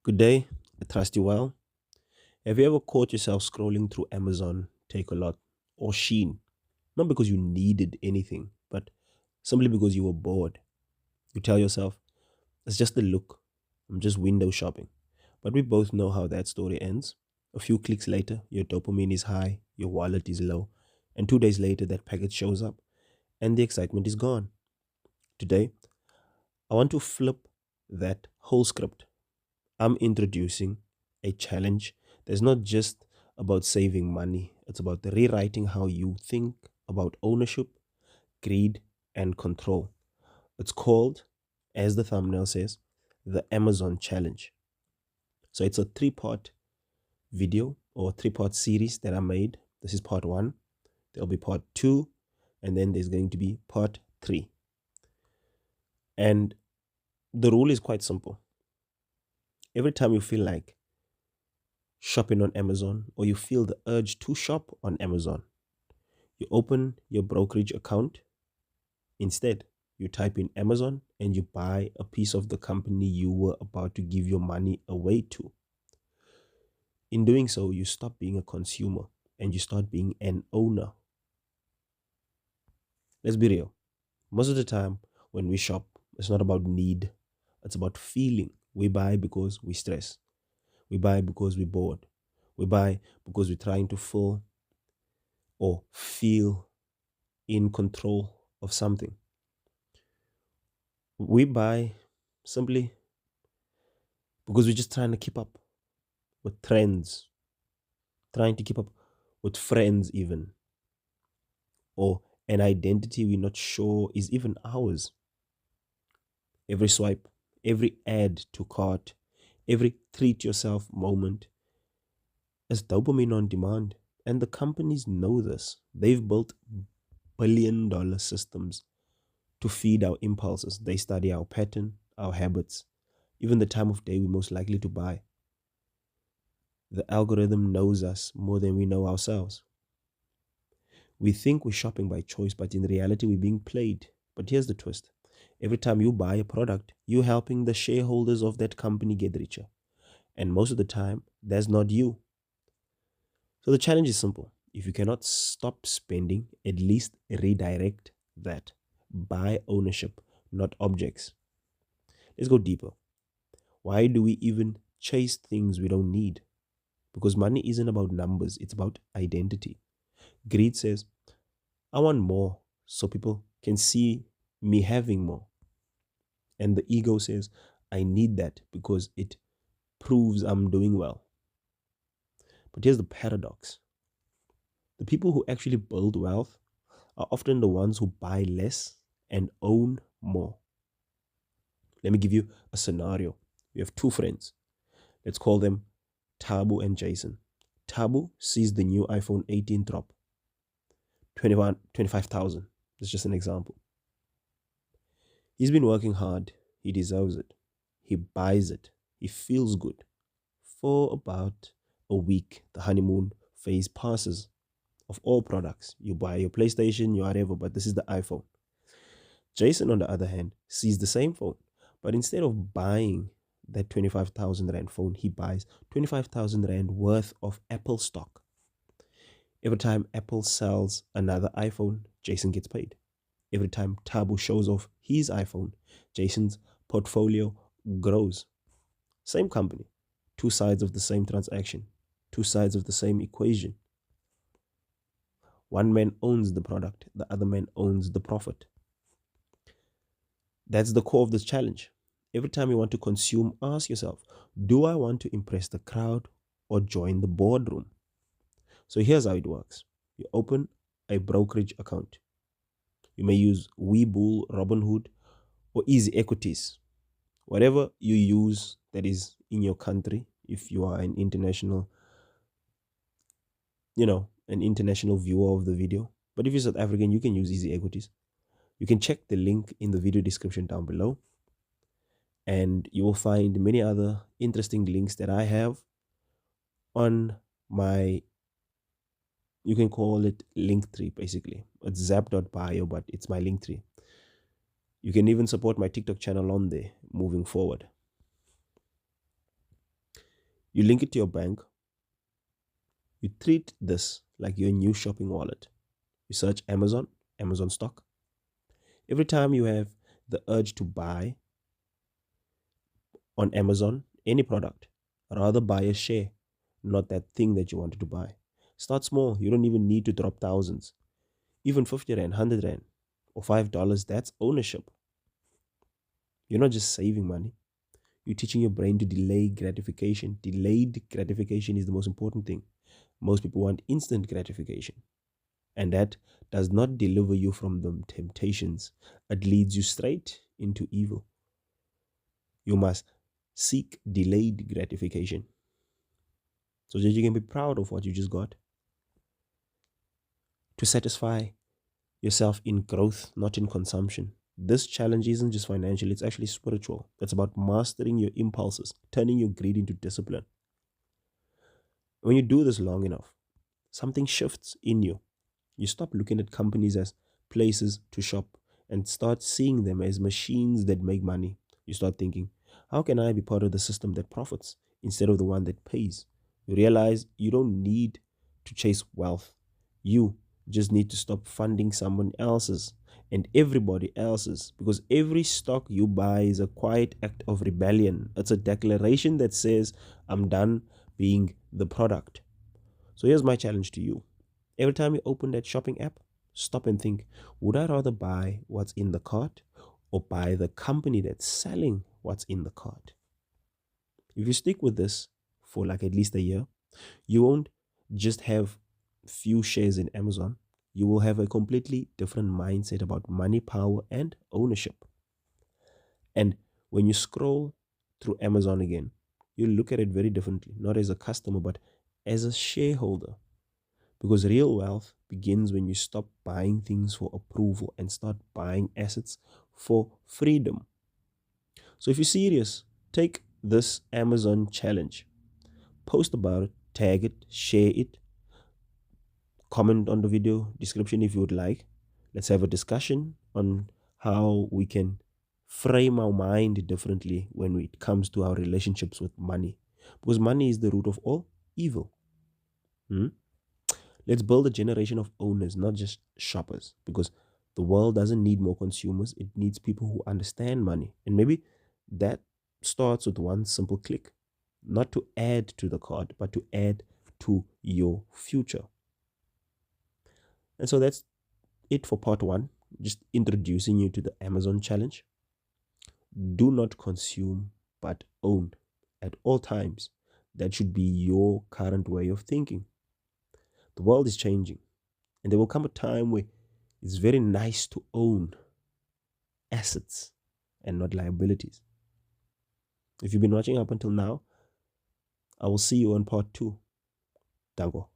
Good day. I trust you well. Have you ever caught yourself scrolling through Amazon, Take a Lot, or Sheen? Not because you needed anything, but simply because you were bored. You tell yourself, it's just the look. I'm just window shopping. But we both know how that story ends. A few clicks later, your dopamine is high, your wallet is low, and 2 days later, that package shows up, and the excitement is gone. Today, I want to flip that whole script. I'm introducing a challenge that's not just about saving money, it's about rewriting how you think about ownership, greed, and control. It's called, as the thumbnail says, the Amazon Challenge. So it's a three-part video or three-part series that I made. This is part one, there'll be part two, and then there's going to be part three. And the rule is quite simple. Every time you feel like shopping on Amazon or you feel the urge to shop on Amazon, you open your brokerage account. Instead, you type in Amazon and you buy a piece of the company you were about to give your money away to. In doing so, you stop being a consumer and you start being an owner. Let's be real. Most of the time, when we shop, it's not about need, it's about feeling. We buy because we stress. We buy because we're bored. We buy because we're trying to fill or feel in control of something. We buy simply because we're just trying to keep up with trends, trying to keep up with friends, even, or an identity we're not sure is even ours. Every swipe, every add to cart, every treat yourself moment is dopamine on demand. And the companies know this. They've built billion-dollar systems to feed our impulses. They study our pattern, our habits, even the time of day we're most likely to buy. The algorithm knows us more than we know ourselves. We think we're shopping by choice, but in reality, we're being played. But here's the twist: every time you buy a product, you're helping the shareholders of that company get richer. And most of the time, that's not you. So the challenge is simple. If you cannot stop spending, at least redirect that. Buy ownership, not objects. Let's go deeper. Why do we even chase things we don't need? Because money isn't about numbers, it's about identity. Greed says, I want more so people can see me having more. And the ego says, I need that because it proves I'm doing well. But here's the paradox: the people who actually build wealth are often the ones who buy less and own more. Let me give you a scenario. We have two friends. Let's call them Tabu and Jason. Tabu sees the new iPhone 18 drop, 25,000. That's just an example. He's been working hard. He deserves it. He buys it. He feels good. For about a week, the honeymoon phase passes. Of all products, you buy your PlayStation, your whatever, but this is the iPhone. Jason, on the other hand, sees the same phone, but instead of buying that 25,000 Rand phone, he buys 25,000 Rand worth of Apple stock. Every time Apple sells another iPhone, Jason gets paid. Every time Tabu shows off his iPhone, Jason's portfolio grows. Same company, two sides of the same transaction, two sides of the same equation. One man owns the product, the other man owns the profit. That's the core of this challenge. Every time you want to consume, ask yourself, do I want to impress the crowd or join the boardroom? So here's how it works. You open a brokerage account. You may use Webull, Robinhood, or Easy Equities. Whatever you use that is in your country, if you are an international, an international viewer of the video. But if you're South African, you can use Easy Equities. You can check the link in the video description down below, and you will find many other interesting links that I have on my, you can call it Linktree basically. It's zap.bio, but it's my Linktree. You can even support my TikTok channel on there moving forward. You link it to your bank. You treat this like your new shopping wallet. You search Amazon, Amazon stock. Every time you have the urge to buy on Amazon any product, rather buy a share, not that thing that you wanted to buy. Start small. You don't even need to drop thousands. Even 50 Rand, 100 Rand, or $5, that's ownership. You're not just saving money, you're teaching your brain to delay gratification. Delayed gratification is the most important thing. Most people want instant gratification, and that does not deliver you from the temptations. It leads you straight into evil. You must seek delayed gratification so that you can be proud of what you just got. To satisfy yourself in growth, not in consumption. This challenge isn't just financial, it's actually spiritual. It's about mastering your impulses, turning your greed into discipline. When you do this long enough, something shifts in you. You stop looking at companies as places to shop and start seeing them as machines that make money. You start thinking, how can I be part of the system that profits instead of the one that pays? You realize you don't need to chase wealth. You just need to stop funding someone else's and everybody else's, because every stock you buy is a quiet act of rebellion. It's a declaration that says, I'm done being the product. So here's my challenge to you. Every time you open that shopping app, stop and think, would I rather buy what's in the cart or buy the company that's selling what's in the cart? If you stick with this for like at least a year, you won't just have few shares in Amazon. You will have a completely different mindset about money, power, and ownership. And when you scroll through Amazon again, you look at it very differently, not as a customer, but as a shareholder. Because real wealth begins when you stop buying things for approval and start buying assets for freedom. So if you're serious, take this Amazon challenge. Post about it, tag it, share it, comment on the video description if you would like. Let's have a discussion on how we can frame our mind differently when it comes to our relationships with money. Because money is the root of all evil. Hmm? Let's build a generation of owners, not just shoppers, because the world doesn't need more consumers. It needs people who understand money. And maybe that starts with one simple click, not to add to the card, but to add to your future. And so that's it for part one, just introducing you to the Amazon challenge. Do not consume, but own at all times. That should be your current way of thinking. The world is changing, and there will come a time where it's very nice to own assets and not liabilities. If you've been watching up until now, I will see you on part two. Dango.